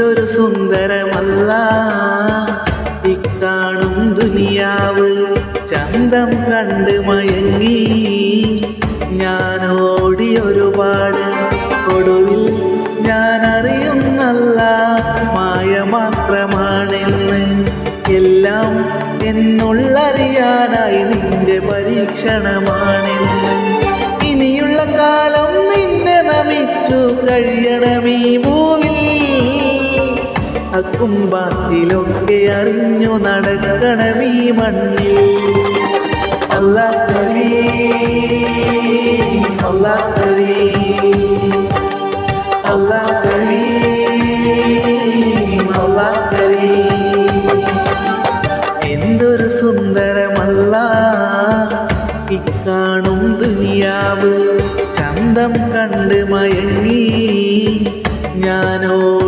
എന്തൊരു സുന്ദരമല്ല ഇക്കാണും ദുനിയാവ്. ചന്തം കണ്ട് മയങ്ങി ഞാനോടി ഒരുപാട്. ഒടുവിൽ ഞാൻ അറിയുന്നല്ല മായ മാത്രമാണെന്ന്. എല്ലാം എന്നുള്ളറിയാനായി നിന്റെ പരീക്ഷണമാണെന്ന്. ഇനിയുള്ള കാലം നിന്നെ നമിച്ചു കഴിയണമീ ഭൂവിൽ. ഹക്കും ബാത്തിലൊക്കെ അറിഞ്ഞു നടക്കണമീ മണ്ണിൽ. അല്ലാഹ് കരീം, അല്ലാഹ് കരീം, അല്ലാഹ് കരീം, അല്ലാഹ് കരീം. എന്തൊരു സുന്ദരമല്ല ഇക്കാണും ദുനിയാവ്. ചന്തം കണ്ട് മയങ്ങി ഞാനോട്